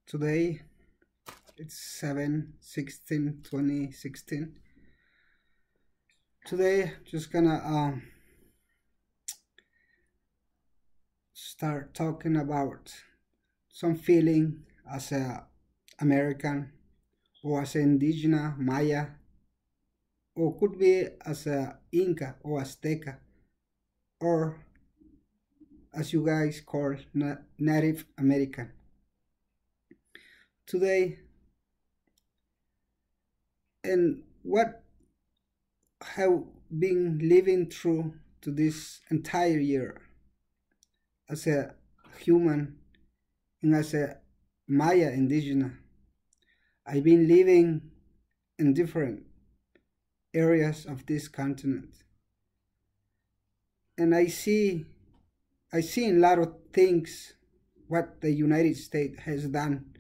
Today it's 7/16/2016. Today just gonna start talking about some feeling as a American or as an indigenous Maya, or could be as a Inca or Azteca, or as you guys call Native American. Today, and what have been living through to this entire year as a human and as a Maya indigenous. I've been living in different areas of this continent, and I see a lot of things what the United States has done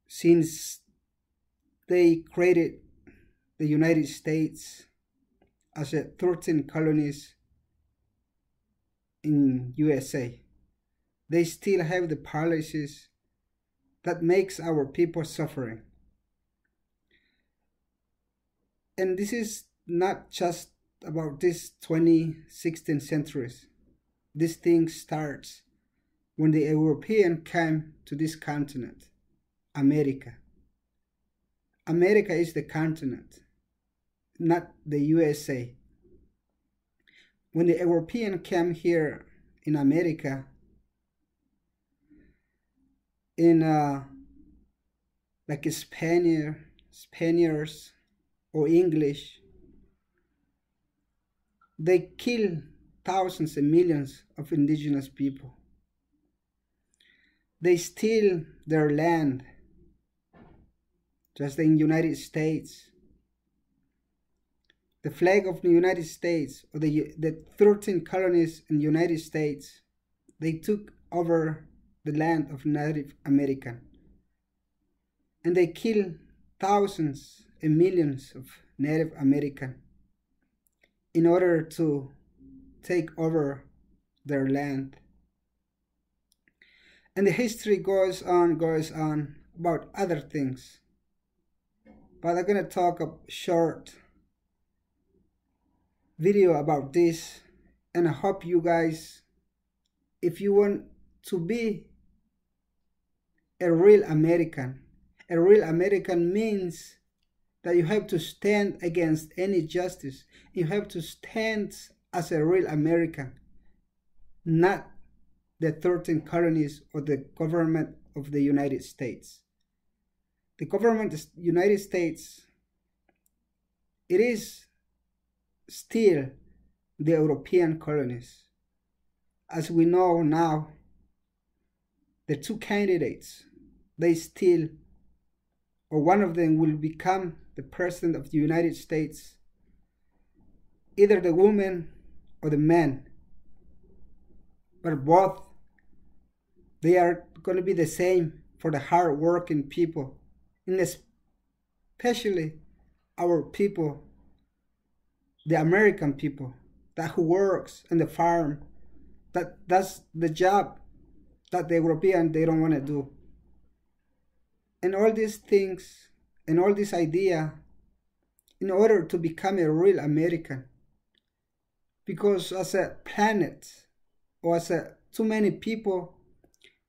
since they created the United States as a 13 colonies in USA. They still have the policies that makes our people suffering. And this is not just about this 2016 centuries. This thing starts when the European came to this continent, America. America is the continent, not the USA. When the European came here in America, in like Spaniards or English, they kill thousands and millions of indigenous people. They steal their land. Just in the United States, the flag of the United States, or the 13 colonies in the United States, they took over the land of Native American. And they killed thousands and millions of Native American in order to take over their land. And the history goes on about other things. But I'm gonna talk a short video about this, and I hope you guys, if you want to be a real American means that you have to stand against any justice. You have to stand as a real American, not the 13 colonies or the government of the United States. The government of the United States, it is still the European colonies. As we know now, the two candidates, they still, or one of them will become the president of the United States, either the woman or the man. But both, they are going to be the same for the hard-working people, and especially our people, the American people, that who works in the farm, that's the job that the European, they don't want to do. And all these things, and all this idea, in order to become a real American, because as a planet, or as a too many people,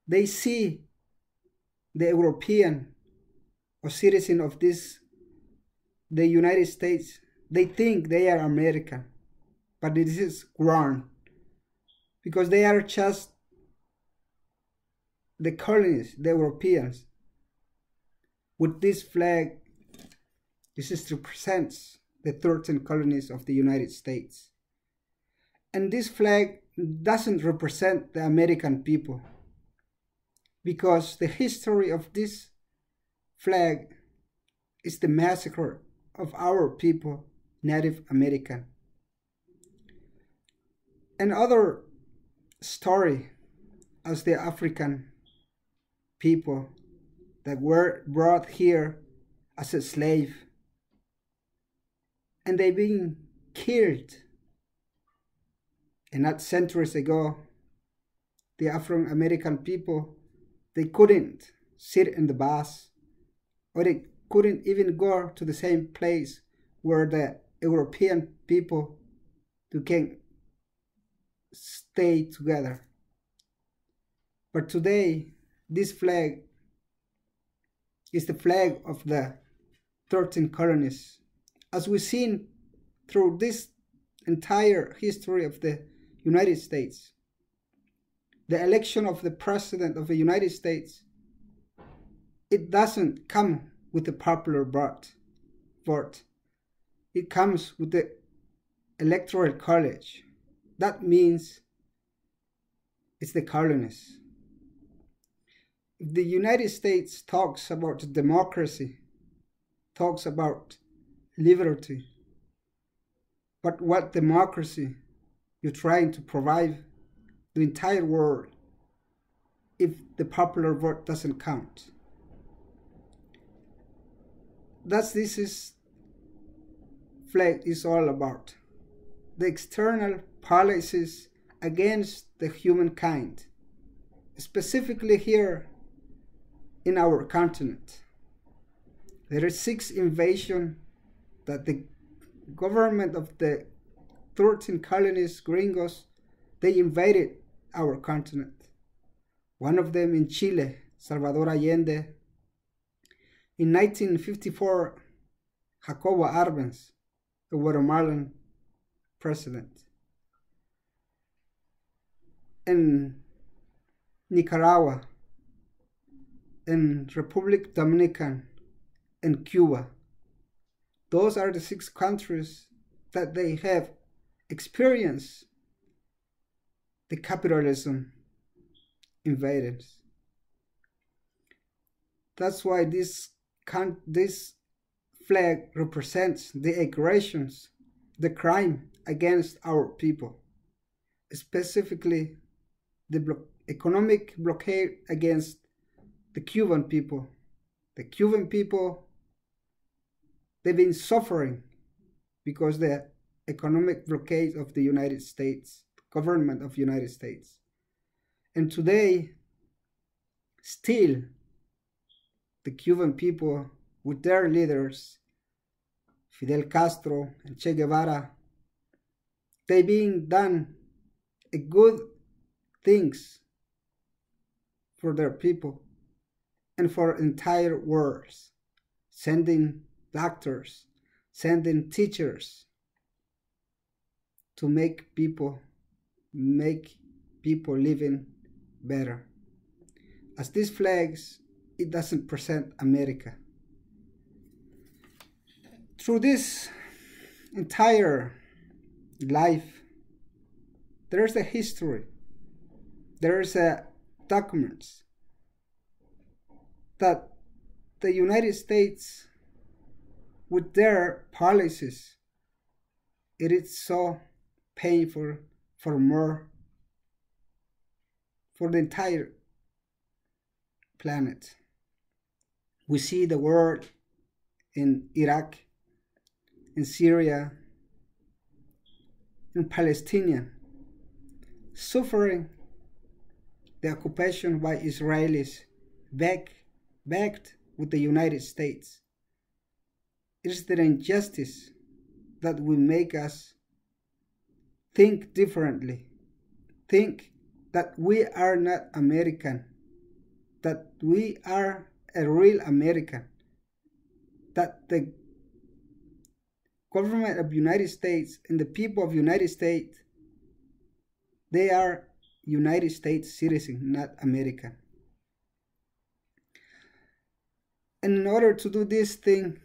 they see the European or citizen of the United States, they think they are American, but this is wrong, because they are just the colonies, the Europeans. With this flag, this represents the 13 colonies of the United States. And this flag doesn't represent the American people, because the history of this flag is the massacre of our people, Native American. Another story as the African people that were brought here as a slave, and they've been killed. And not centuries ago, the Afro-American people They couldn't sit in the bus, or they couldn't even go to the same place where the European people can stay together. But today, this flag is the flag of the 13 colonies. As we've seen through this entire history of the United States, the election of the President of the United States, it doesn't come with the popular vote. It comes with the Electoral College. That means it's the colonies. If the United States talks about democracy, talks about liberty, but what democracy you're trying to provide the entire world if the popular vote doesn't count? This flag is all about. The external policies against the humankind, specifically here in our continent. There is 6 invasions that the government of the 13 colonies, gringos, they invaded our continent. One of them in Chile, Salvador Allende. In 1954, Jacobo Arbenz, the Guatemalan president. In Nicaragua, in Republic Dominican, and Cuba. Those are the 6 countries that they have experienced the capitalism invaded. That's why this flag represents the aggressions, the crime against our people, specifically the economic blockade against the Cuban people. The Cuban people, they've been suffering because the economic blockade of the United States, government of the United States. And today, still, the Cuban people, with their leaders, Fidel Castro and Che Guevara, they being done a good things for their people and for entire worlds, sending doctors, sending teachers to make people living better. As these flags, it doesn't present America. Through this entire life, there's a history, there's a documents that the United States, with their policies, it is so painful for the entire planet. We see the world in Iraq, in Syria, in Palestine, suffering the occupation by Israelis, backed with the United States. It is the injustice that will make us think differently, think that we are not American, that we are a real American, that the government of the United States and the people of the United States, they are United States citizens, not American. And in order to do this thing,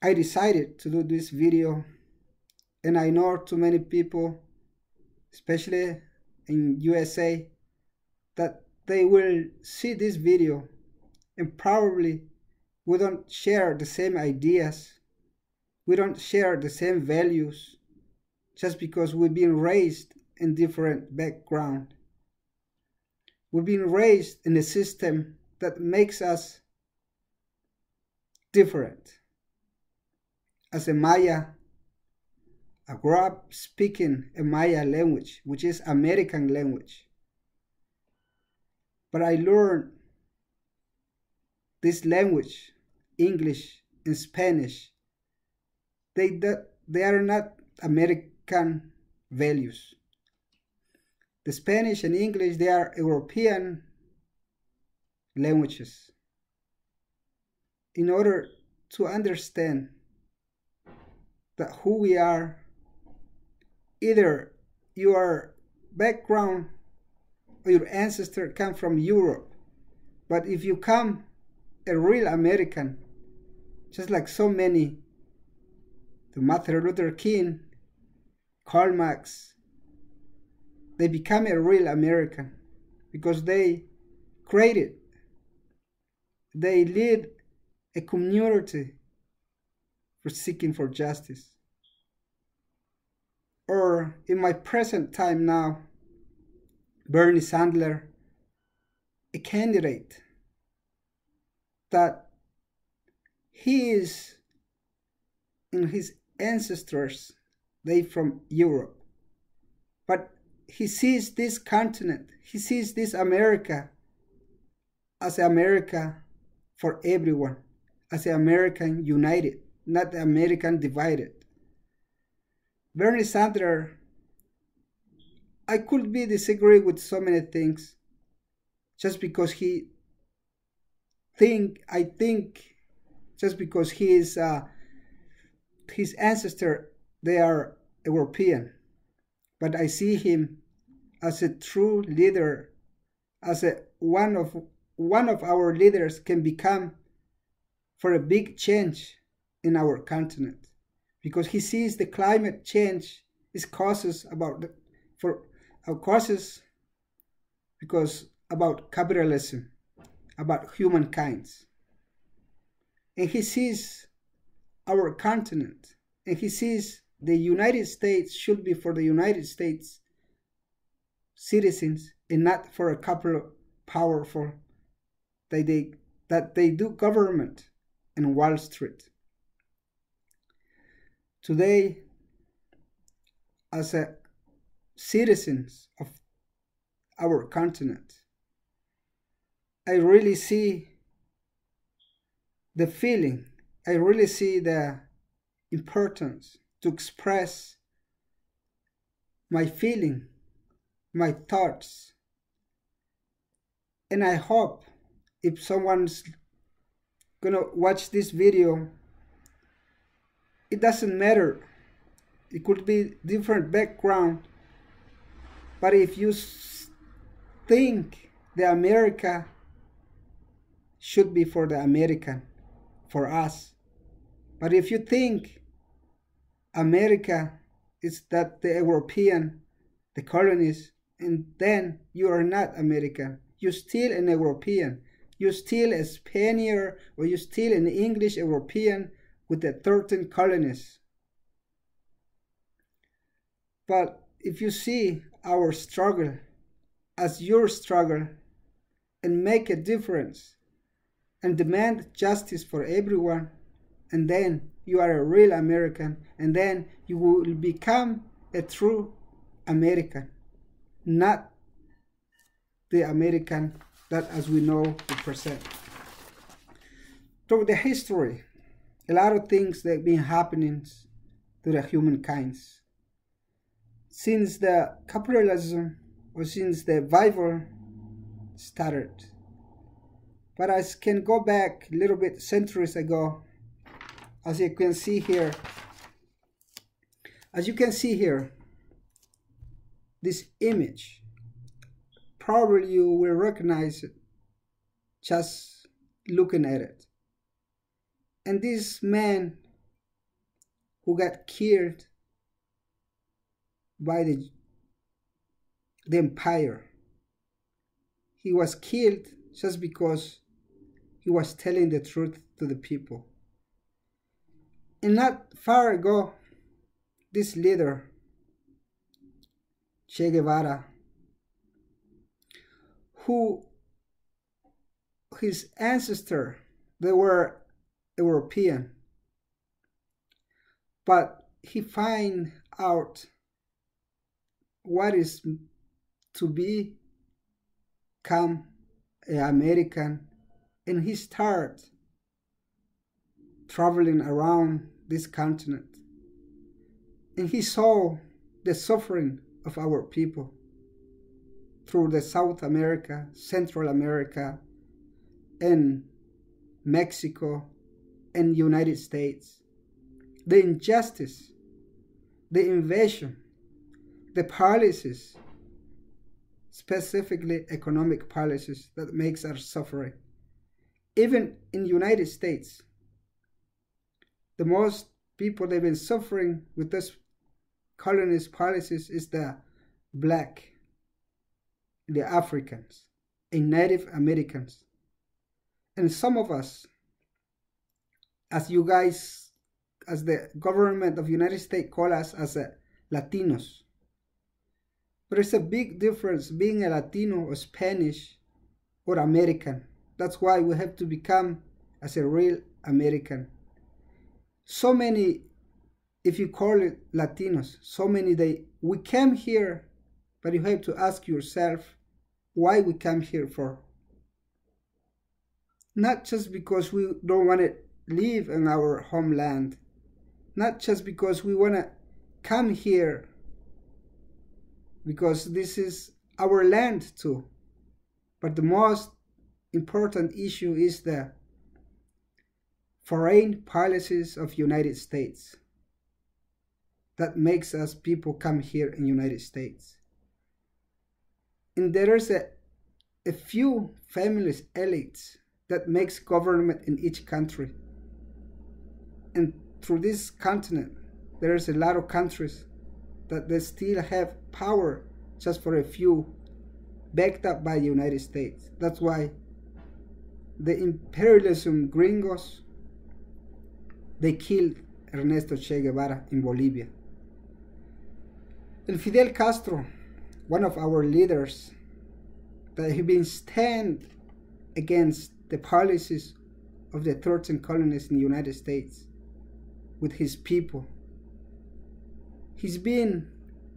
I decided to do this video, and I know too many people, especially in USA, that they will see this video and probably we don't share the same ideas, we don't share the same values, just because we've been raised in different background. We've been raised in a system that makes us different. As a Maya, I grew up speaking a Maya language, which is American language. But I learned this language, English and Spanish, they are not American values. The Spanish and English, they are European languages. In order to understand that who we are, either your background or your ancestor come from Europe, but if you come a real American, just like so many, the Martin Luther King, Karl Marx, they become a real American because they created, they lead a community for seeking for justice. Or in my present time now, Bernie Sanders, a candidate that he is in his ancestors, they from Europe, but he sees this continent, he sees this America as America for everyone, as an American united, not the American divided. Bernie Sanders, I could be disagree with so many things, just because I think just because he is his ancestor, they are European, but I see him as a true leader, as one of our leaders can become for a big change in our continent, because he sees the climate change is causes because about capitalism, about humankind, and he sees our continent, and he sees the United States should be for the United States citizens and not for a couple of powerful that they do government in Wall Street. Today, as a citizens of our continent, I really see the feeling, I really see the importance to express my feeling, my thoughts. And I hope if someone's gonna watch this video, it doesn't matter, it could be different background, but if you think the America should be for the American, for us, but if you think America is that the European, the colonies, and then you are not American, you're still an European, you're still a Spaniard, or you're still an English European with the 13 colonies. But if you see our struggle as your struggle and make a difference and demand justice for everyone, and then you are a real American, and then you will become a true American, not the American that as we know we present. Through the history, a lot of things that have been happening to the humankind. Since the capitalism or since the Bible started. But I can go back a little bit centuries ago, as you can see here. As you can see here, this image, probably you will recognize it just looking at it. And this man who got killed by the empire, he was killed just because he was telling the truth to the people. And not far ago, this leader, Che Guevara, who his ancestors, they were European, but he find out what is to become an American and he started traveling around this continent, and he saw the suffering of our people through the South America, Central America, and Mexico and United States. The injustice, the invasion, the policies, specifically economic policies that makes us suffering. Even in United States, the most people they've been suffering with this colonist policies is the black, the Africans, and Native Americans. And some of us, as the government of the United States call us as Latinos. There is a big difference being a Latino or Spanish or American. That's why we have to become as a real American. So many, if you call it Latinos, so many we came here, but you have to ask yourself why we came here for. Not just because we don't want to live in our homeland, not just because we want to come here because this is our land too, but the most important issue is the foreign policies of United States that makes us people come here in United States. And there is a few families, elites, that makes government in each country. And through this continent, there is a lot of countries that they still have power just for a few, backed up by the United States. That's why the imperialism gringos, they killed Ernesto Che Guevara in Bolivia. And Fidel Castro, one of our leaders, that he been stand against the policies of the 13 colonies in the United States with his people. He's been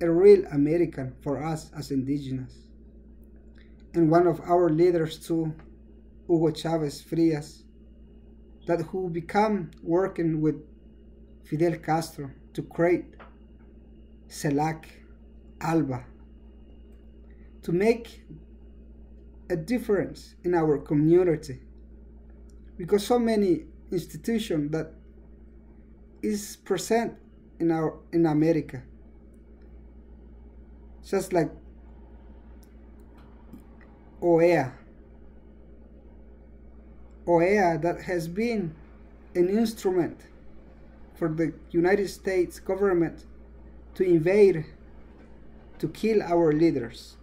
a real American for us as indigenous. And one of our leaders too, Hugo Chavez Frias, that who become working with Fidel Castro to create CELAC, ALBA, to make a difference in our community, because so many institutions that is present in America, just like OEA that has been an instrument for the United States government to invade, to kill our leaders.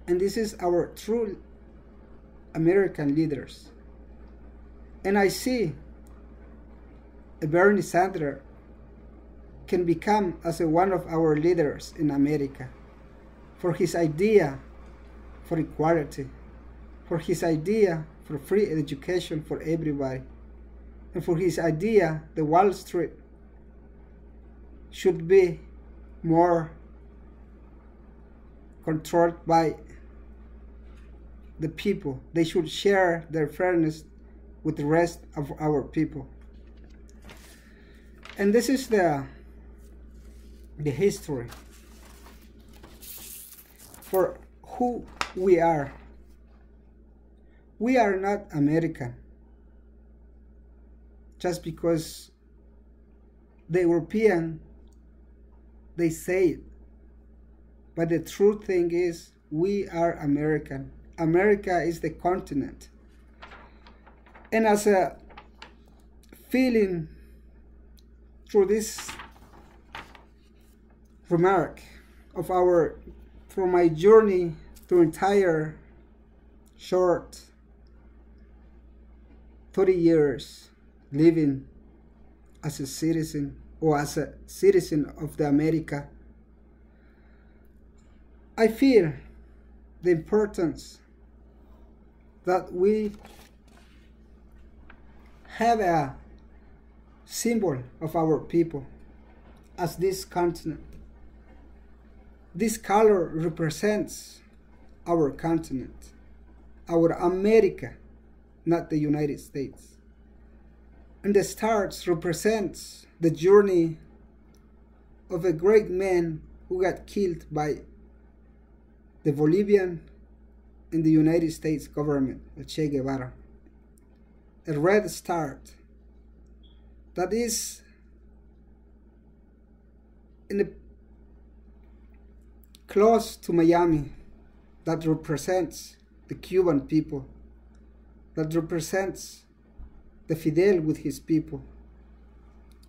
And this is our true American leaders. And I see a Bernie Sanders can become as one of our leaders in America for his idea for equality, for his idea for free education for everybody, and for his idea the Wall Street should be more controlled by the people. They should share their fairness with the rest of our people. And this is the history for who we are. We are not American just because the European, they say it. But the true thing is we are American. America is the continent. And as a feeling through this remark of from my journey through entire short 30 years living as a citizen or as a citizen of the America, I feel the importance that we have a symbol of our people as this continent. This color represents our continent, our America, not the United States. And the stars represents the journey of a great man who got killed by the Bolivian and the United States government, Che Guevara. A red star that is close to Miami, that represents the Cuban people, that represents the Fidel with his people.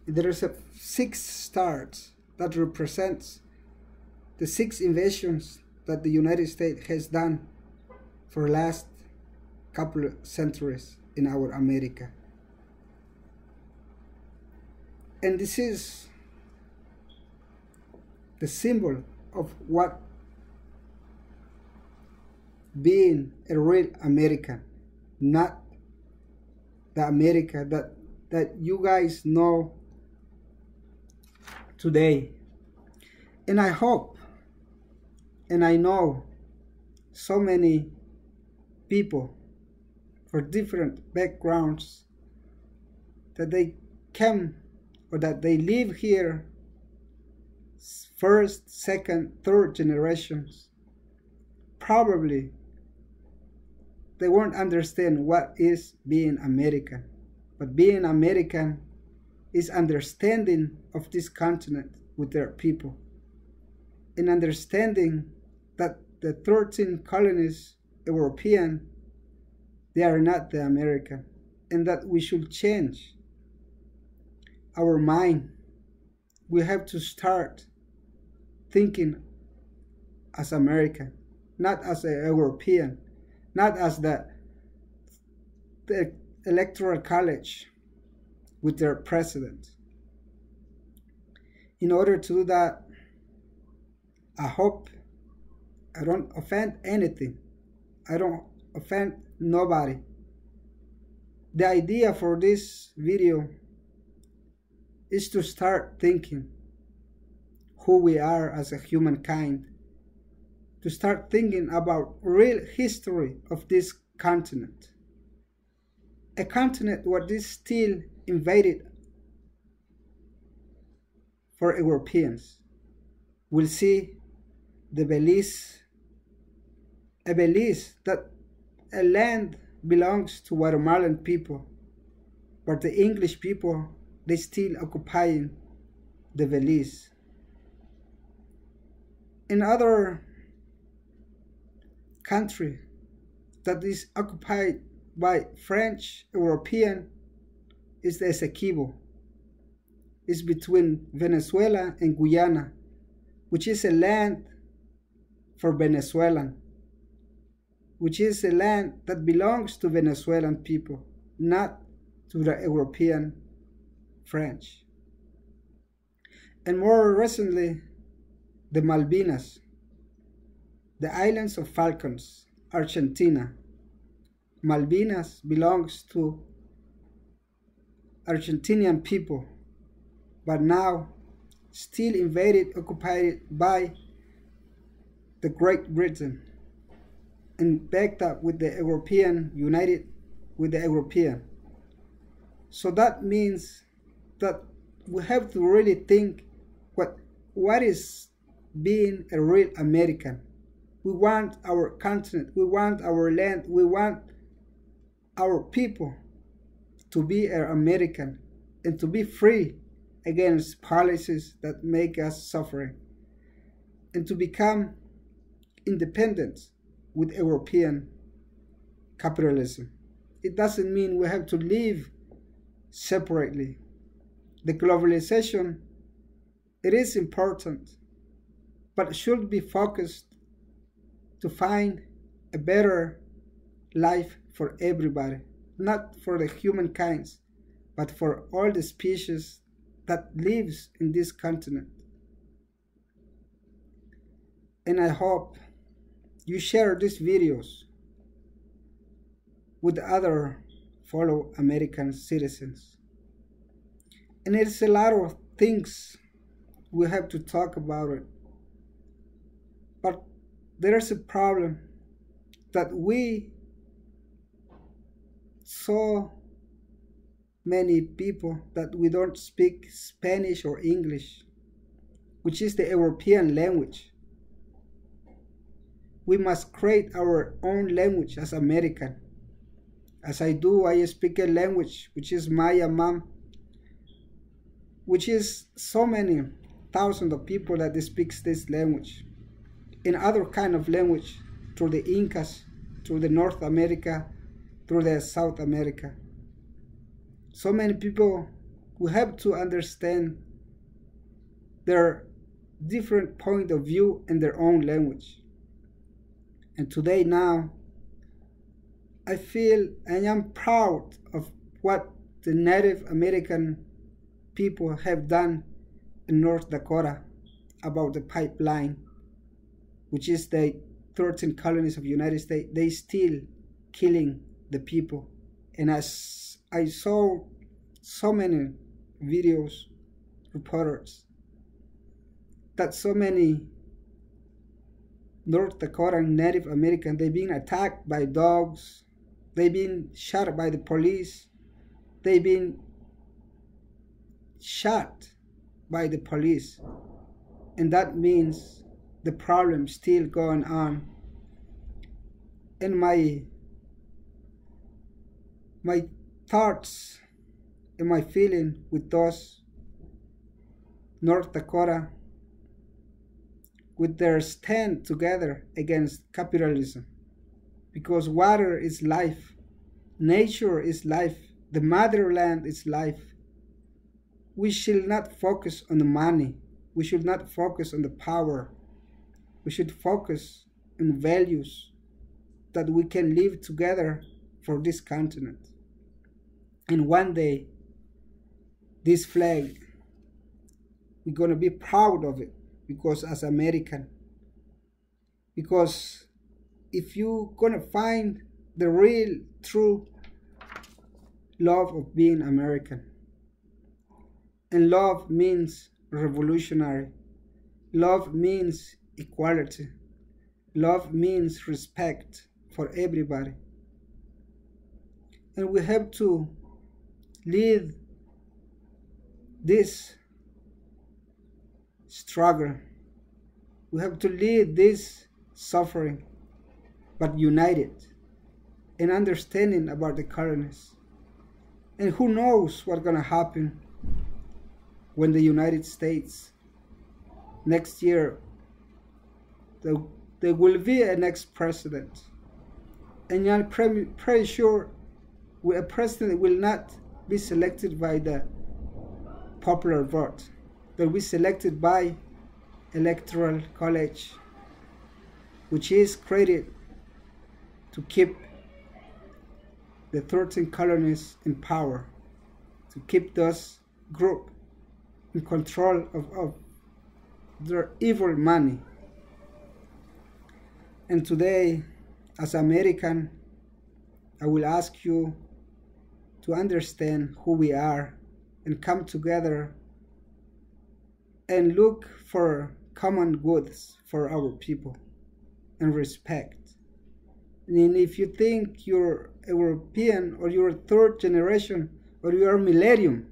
There is a 6 stars that represents the 6 invasions that the United States has done for the last couple of centuries in our America. And this is the symbol of what being a real American, not the America that you guys know today. And I hope and I know so many people for different backgrounds that they come or that they live here first, second, third generations. Probably they won't understand what is being American. But being American is understanding of this continent with their people, and understanding that the 13 colonies European, they are not the American, and that we should change our mind. We have to start thinking as American, not as a European, not as the electoral college with their president. In order to do that, I hope I don't offend anything. I don't offend nobody. The idea for this video is to start thinking who we are as a humankind, to start thinking about real history of this continent. A continent what is still invaded for Europeans. We'll see the Belize, a Belize that a land belongs to Guatemalan people, but the English people, they still occupying the Belize. In other country that is occupied by French European is the Essequibo. It's between Venezuela and Guyana, which is a land for Venezuelan, which is a land that belongs to Venezuelan people, not to the European French. And more recently, the Malvinas, the islands of Falcons, Argentina. Malvinas belongs to Argentinian people, but now still invaded, occupied by the Great Britain and backed up with the European, united with the European. So that means that we have to really think what is being a real American. We want our continent, we want our land, we want our people to be an American and to be free against policies that make us suffering, and to become independent with European capitalism. It doesn't mean we have to live separately. The globalization, it is important, but should be focused to find a better life for everybody, not for the humankind, but for all the species that lives in this continent. And I hope you share these videos with other fellow American citizens. And it's a lot of things we have to talk about it. But there's a problem that we so many people that we don't speak Spanish or English, which is the European language. We must create our own language as American. As I do, I speak a language which is Maya Mam, which is so many thousands of people that speaks this language. In other kind of language, through the Incas, through the North America, through the South America. So many people who have to understand their different point of view in their own language. And today now, I feel I am proud of what the Native American people have done in North Dakota about the pipeline, which is the 13 colonies of the United States. They still killing the people. And as I saw so many videos, reporters, that so many North Dakotan Native American, they've been attacked by dogs, they've been shot by the police, they've been shot by the police. And that means the problem still going on. And my thoughts and my feeling with those North Dakota, with their stand together against capitalism, because water is life, nature is life, the motherland is life. We should not focus on the money, we should not focus on the power, we should focus on values that we can live together for this continent. And one day, this flag, we're going to be proud of it, because as American, because if you're going to find the real, true love of being American, and love means revolutionary, love means equality, love means respect for everybody. And we have to lead this struggle. We have to lead this suffering, but united in understanding about the colonies. And who knows what's going to happen when the United States next year, there will be a next president. And I'm pretty sure a president will not be selected by the popular vote. They'll be selected by electoral college, which is created to keep the 13 colonies in power, to keep those group in control of their evil money. And today, as American, I will ask you to understand who we are and come together and look for common goods for our people and respect. And if you think you're European or you're third generation or you're millennium,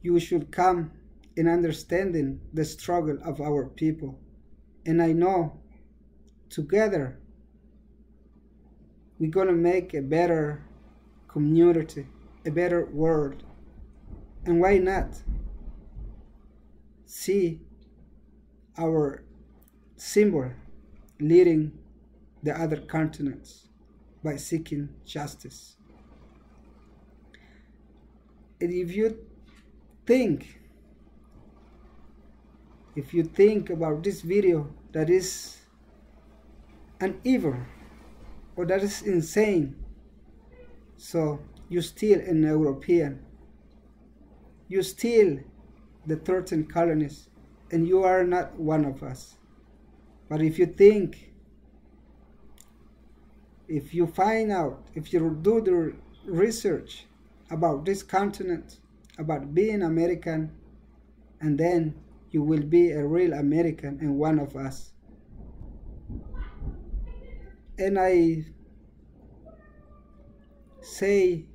you should come in understanding the struggle of our people. And I know together we're gonna make a better community, a better world. And why not see our symbol leading the other continents by seeking justice? And if you think about this video that is an evil or that is insane, so you're still an European, you're still the 13 colonies, and you are not one of us. But if you think, if you find out, if you do the research about this continent, about being American, and then you will be a real American and one of us. And say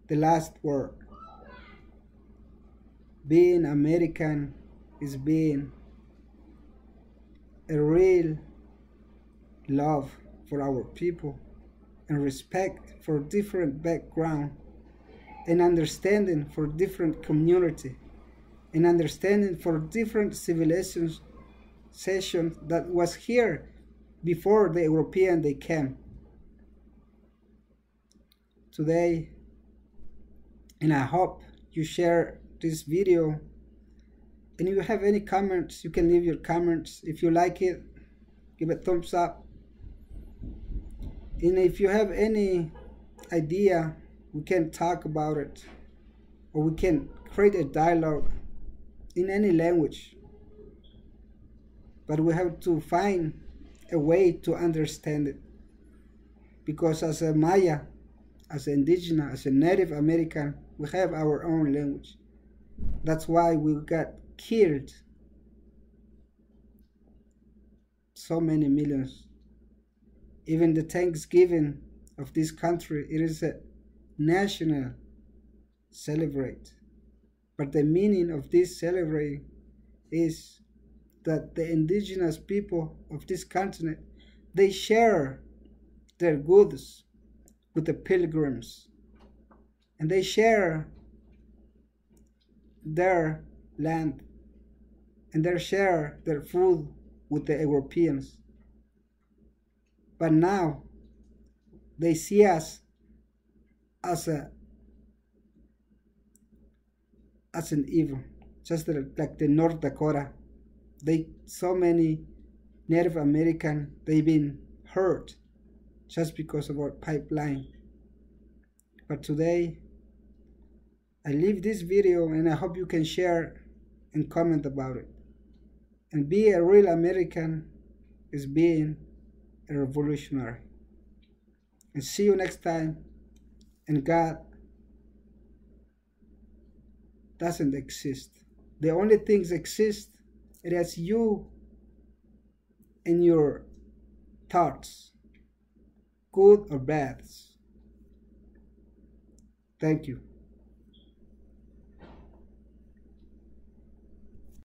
the last word. Being American is being a real love for our people and respect for different background and understanding for different community and understanding for different civilizations that was here before the European they came. Today, and I hope you share this video, and if you have any comments, you can leave your comments. If you like it, give a thumbs up, and if you have any idea, we can talk about it, or we can create a dialogue in any language, but we have to find a way to understand it, because as a Maya, as an indigenous, as a Native American, we have our own language. That's why we got killed so many millions. Even the Thanksgiving of this country, it is a national celebrate. But the meaning of this celebrate is that the indigenous people of this continent, they share their goods with the pilgrims, and they share their land, and they share their food with the Europeans. But now they see us as an evil, just like the North Dakota. So many Native American, they've been hurt just because of our pipeline. But today, I leave this video, and I hope you can share and comment about it. And be a real American is being a revolutionary. And see you next time. And God doesn't exist. The only things exist, it is you and your thoughts, good or bad. Thank you.